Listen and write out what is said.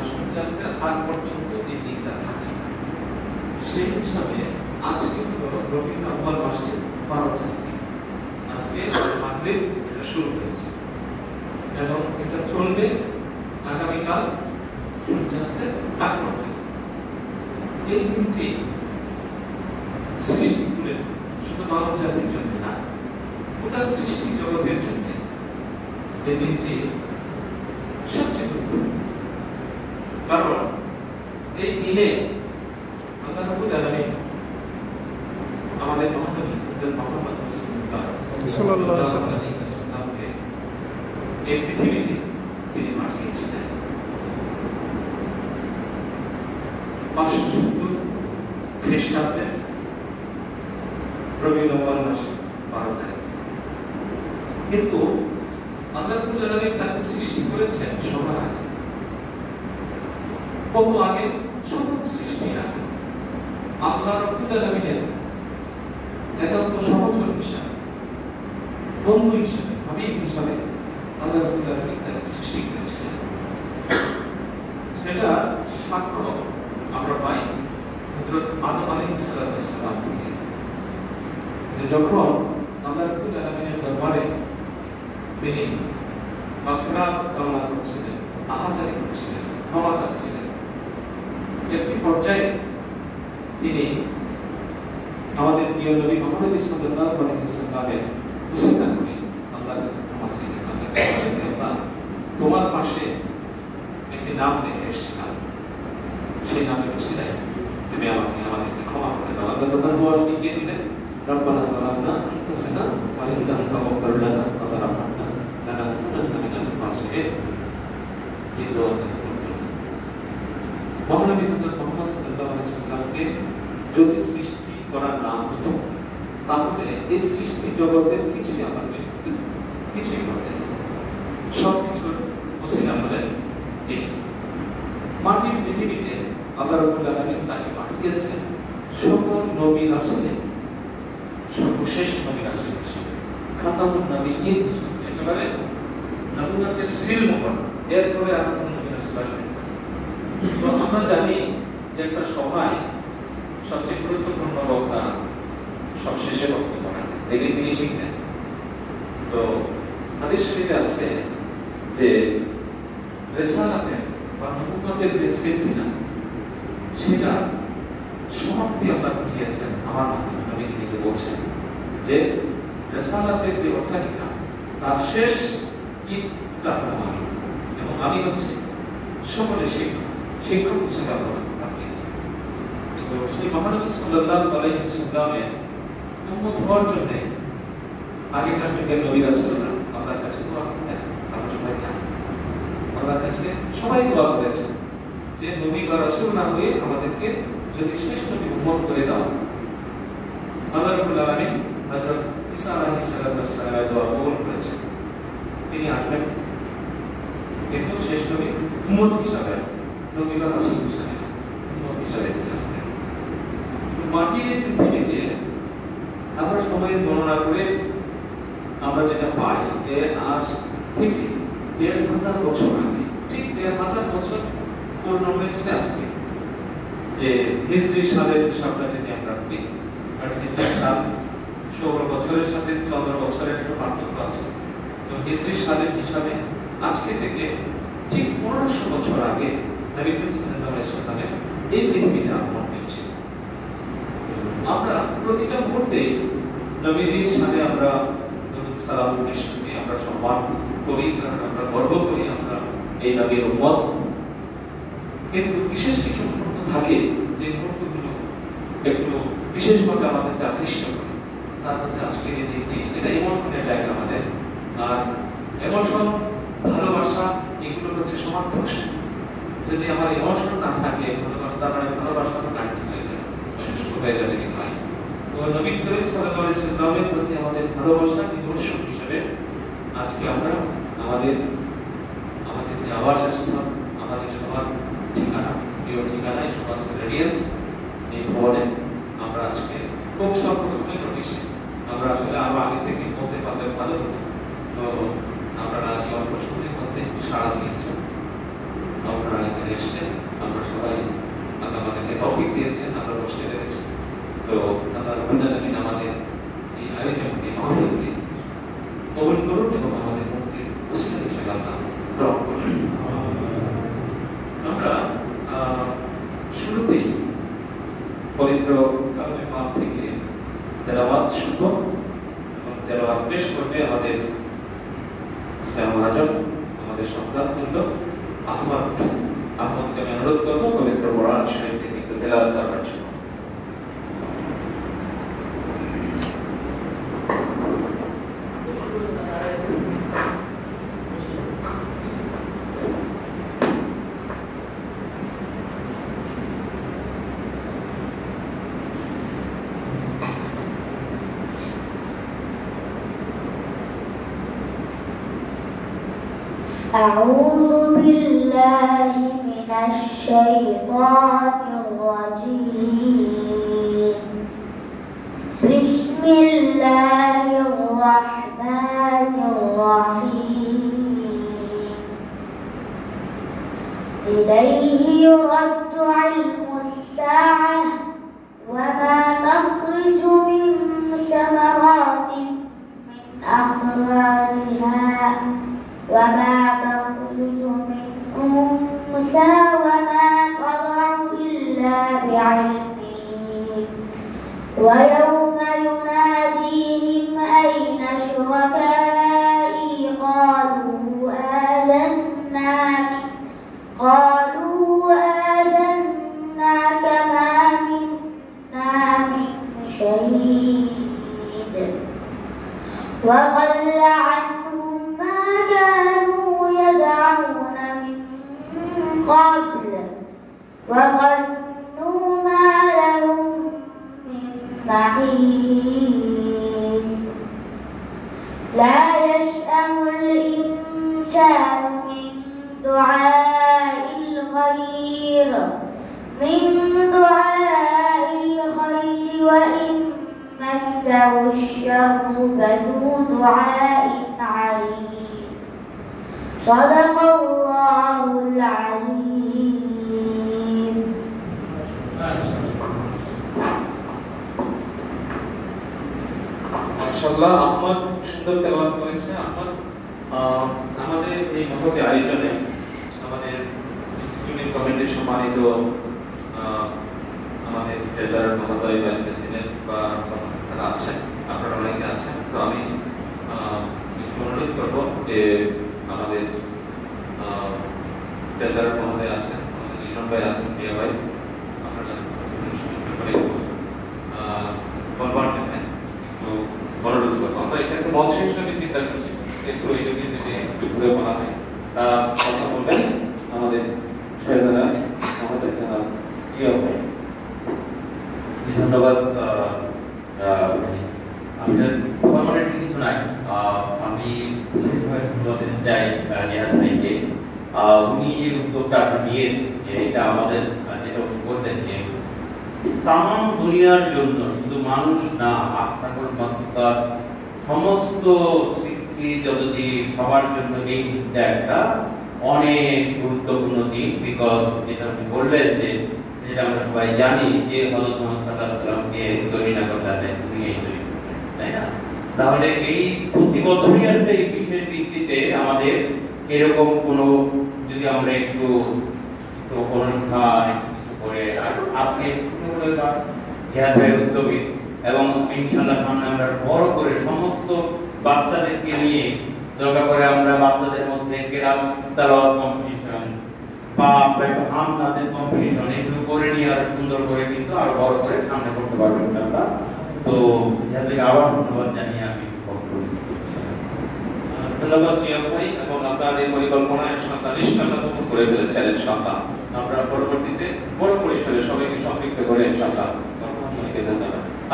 সূর্যাস্তের আগ পর্যন্ত এই দিনটা থাকে। সেই হিসাবে আজকে রবিউল আউয়াল মাসের 12 তারিখ, আজকে মাগরিব এটা শুরু হয়েছে এবং এটা চলবে আগামীকাল সূর্যাস্তের আগ পর্যন্ত। এই দিনটি সৃষ্টি করে শুধু মানব জাতির জন্য না, গোটা সৃষ্টি জগতের জন্য এই দিনটি সবচেয়ে গুরুত্বপূর্ণ। কারণ এই দিনে আল্লাহ রাব্বুল আলামিন আমাদের মহানবী মুহাম্মদ সাল্লাল্লাহু আলাইহি ওয়াসাল্লামকে এই পৃথিবীতে তিনি পাঠিয়েছিলেন। 570 খ্রিস্টাব্দে রবিউল আউয়াল মাসে 12 তারিখ। কিন্তু আল্লাহ রাব্বুল আলামিন তাকে সৃষ্টি করেছেন সবার আগে, কত আগে? সকল সৃষ্টির আগে। আল্লাহ রাব্বুল আলামিনের একান্ত সহচর হিসাবে, বন্ধু হিসাবে, হাবিব হিসাবে আল্লাহ রাব্বুল আলামিন তাকে সৃষ্টি করেছিলেন। সেটা সাক্ষ্য আমরা পাই হযরত আদম আলাইহিস সালাম থেকে, যে যখন আল্লাহ রাব্বুল আলামিনের দরবারে তিনি মাগফিরাত কামনা করছিলেন, আহাজারি করছিলেন, ক্ষমা চাচ্ছিলেন, একটি পর্যায়ে তিনি আমাদের প্রিয় নবী মুহাম্মদ সাল্লাল্লাহু আলাইহি ওয়াসাল্লামের উসিলা করে আল্লাহর কাছে ক্ষমা চাইলেন। আল্লাহ, তোমার পাশে একটি নাম দেখে এসেছিলাম, সেই নামের উসিলায় তুমি আমাদেরকে ক্ষমা করে দাও। আল্লাহ তাআলা দোয়া শিখিয়ে দিলেন, রব্বানা যালামনা আনফুসানা ওয়া ইন লাম তাগফির লানা ওয়া তারহামনা লানাকুনান্না মিনাল খাসিরিন। এই দোয়া মহানবী মুহাম্মদ সাল্লাল্লাহু আলাইহি ওয়াসাল্লামকে যদি সৃষ্টি করার নাম হতো, তাহলে এই সৃষ্টি জগতের কিছুই আমার কিছুই করতেন না। সবকিছুর ওসিলা হলেন তিনি। মাটির পৃথিবীতে আল্লাহ রাব্বুল আলামিন তাকে পাঠিয়েছেন সকল নবী রাসূলের সর্বশেষ নবী রাসূল হিসেবে, খাতামুন নবিয়্যিন হিসেবে, একেবারে নবুয়তের সিল মোহর। এরপরে আর কোনো নবী রাসূল আসেন। তো আমরা জানি যে একটা সভায় সবচেয়ে গুরুত্বপূর্ণ বক্তা সবশেষে বক্তব্য রাখেন, দেখে তিনি শিখলেন। তো হাদিস শরীফে আছে যে রিসালাতের বা নবুয়তের যে সিলসিলা, সেটা সমাপ্তি আল্লাহ ঘটিয়েছেন আমার মাধ্যমে। নবীজি নিজে বলছেন যে রিসালাতের যে অট্টালিকা, তার শেষ ইটটা হলো আমি, এবং আমি হচ্ছে সকলের শিক্ষক হিসেবে আল্লাহ পাঠিয়েছেন। তো সেই মহানবী সাল্লাল্লাহু আলাইহি ওয়াসাল্লামের উম্মত হওয়ার জন্য আগেকার যুগের নবী রাসূলরা আল্লাহর কাছে দোয়া করতেন। আমরা সবাই জানি আল্লাহর কাছে সবাই দোয়া করেছেন যে নবী বা রাসূল না হয়ে আমাদেরকে যদি শেষ নবী উম্মত করে দাও। আল্লাহ রাব্বুল আলামিন হযরত ঈসা আলাইহিস সালামের দোয়া কবুল করেছেন, তিনি আসবেন, কিন্তু শেষ নবী উম্মত হিসাবে, নবী বা রাসূল হিসাবে, উম্মত হিসাবে আসবেন। মাটির পৃথিবীতে আমরা সবাই গণনা করে আমরা যেটা পাই যে আজ থেকে ১,৫০০ বছর আগে, ঠিক ১,৫০০ বছর পূর্ণ হয়েছে আজকে, যে হিজরি সালের হিসাবটা যদি আমরা করি, আর হিজরি সাল ১৬ বছরের সাথে ১৪ বছরের একটা পার্থক্য আছে। তো হিজরি সালের হিসাবে আজকে থেকে ঠিক ১৫০০ বছর আগে নবী করিম সাল্লাল্লাহু আলাইহি ওয়াসাল্লামের এই পৃথিবীতে আগমন হয়েছে। আমরা প্রতিটা মুহূর্তে নবীজির সাথে আমরা দরুদ সালাম পেশ করি, আমরা সম্মান করি, কারণ আমরা গর্ব করি আমরা এই নবীর উম্মত। কিন্তু বিশেষ কিছু মুহূর্ত থাকে যে মুহূর্তগুলো একটু বিশেষভাবে আমাদেরকে আকৃষ্ট করে। তার মধ্যে আজকের এই দিনটি, এটা ইমোশনের জায়গা আমাদের। আর ইমোশন, ভালোবাসা, এগুলো হচ্ছে সমার্থক শক্তি। যদি আমার ইমোশন না থাকে, ভালোবাসা, তার মানে ভালোবাসা তো কাটি হয়ে যাবে, শুষ্ক হয়ে যাবে। তো নবী করিম সাল্লাল্লাহু আলাইহি ওয়াসাল্লামের প্রতি আমাদের ভালোবাসা নিদর্শন হিসেবে আজকে আমরা আমাদের যে আবাসস্থল, আমাদের সবার ঠিকানা, প্রিয় ঠিকানায় সমাজ রেডিয়েন্স, এই ভবনে আমরা আজকে খুব স্বল্প সময় নোটিশে আমরা আসলে আরো আগে থেকে বলতে পারলে ভালো হতো। তো আপনারা এই অল্প সময়ের মধ্যে সাড়া দিয়েছেন। তো আল্লাহ রাব্বুল আলামিন আমাদের এই আয়োজনকে মাহফিলকে কবুল করুন এবং আমাদের মুক্তির ওসিলা হিসেবে আল্লাহ গ্রহণ করুন। আমরা শুরুতেই পবিত্র কালামে পাক থেকে তেলাওয়াত শুনব এবং তেলাওয়াত পেশ করবে আমাদের ইসলাম আজম, আমাদের সন্তান তুল্য আহমদকে আমি অনুরোধ করবো পবিত্র কোরআন শরীফ থেকে একটু তেলাওয়াত করবার জন্য। أعوذ بالله من الشيطان الرجيم. بسم الله الرحمن الرحيم. إليه يرد علم الساعة وما تخرج من ثمرات من أقطارها وما تخرج من أنثى وما تضع إلا بعلمه ويوم يناديهم أين شركائي قالوا آذناك ما منا من شهيد وضل عنهم ما كانوا يدعون من قبل وظنوا ما لهم من محيص لا يسأم الإنسان من دعاء الخير وإن مسه الشر فذو دعاء عريض صدق الله العليم. মাশাআল্লাহ, আহমদ সুন্দর তেলাওয়াত করেছে। আহমদ আমাদের এই মহতি আয়োজনে আমাদের ইনস্টিটিউট কমিটির সম্মানিত আমাদের ট্রেজারার মহোদয় ভাইস প্রেসিডেন্ট বা তারা আছেন, আপনারা অনেকে আছেন। তো আমি অনুরোধ করবো যে আমাদের ট্রেজারার মহোদয় আছেন, ইমন ভাই আছেন, দিয়া ভাই, আপনারা বলবার জন্য একটু অনুরোধ করবো। আমরা এটা একটু মঞ্চ হিসেবে চিন্তা করছি, একটু এই যদি একটু ঘুরে বলা হয় তা কথা বলবেন আমাদের ট্রেজারার আমাদের জিয়া ভাই। ধন্যবাদ। আমাদের প্রোগ্রামের কিছু নাই, আমি বিশেষভাবে ধন্যবাদ দিতে চাই নিহাত ভাইকে। উনি এই উদ্যোগটা নিয়েছেন যে এটা আমাদের যেটা উনি বলতেন যে তামাম দুনিয়ার জন্য, শুধু মানুষ না, আত্মার সমস্ত সৃষ্টি জগতি সবার জন্য এই দিকটা একটা অনেক গুরুত্বপূর্ণ দিক। বিকজ যেটা আপনি বললেন যে যেটা আমরা সবাই জানি যে হযরত মুহাম্মদ সাল্লাল্লাহু আলাইহি ওয়াসাল্লামকে তৈরি না করতে তুমি এই তৈরি করতে, তাই না? তাহলে এই প্রতি বছরই আসলে এই বিশেষ দিকটিতে আমাদের এরকম কোনো যদি আমরা একটু অনুষ্ঠান কিছু করে আজকে শুরু হলো বা জিহাদ ভাইয়ের উদ্যোগে, এবং ইনশাআল্লাহ সামনে আমরা বড় করে সমস্ত বাচ্চাদেরকে নিয়ে দরকার করে আমরা বাচ্চাদের মধ্যে কেরাত তেলাওয়াত কম্পিটিশন বা আমরা একটু আমনাদের কম্পিটিশন এগুলো করে নিয়ে আরো সুন্দর করে কিন্তু আরো বড় করে সামনে করতে পারবো ইনশাআল্লাহ। তো যাদেরকে আবার ধন্যবাদ জানিয়ে আমি ধন্যবাদ জিয়া ভাই, এবং আপনার এই পরিকল্পনায় সন্তান ইনশাআল্লাহ কবুল করে ফেলেছেন ইনশাআল্লাহ। আমরা পরবর্তীতে বড় পরিসরে সবাইকে সম্পৃক্ত করে ইনশাআল্লাহ ধন্যবাদ।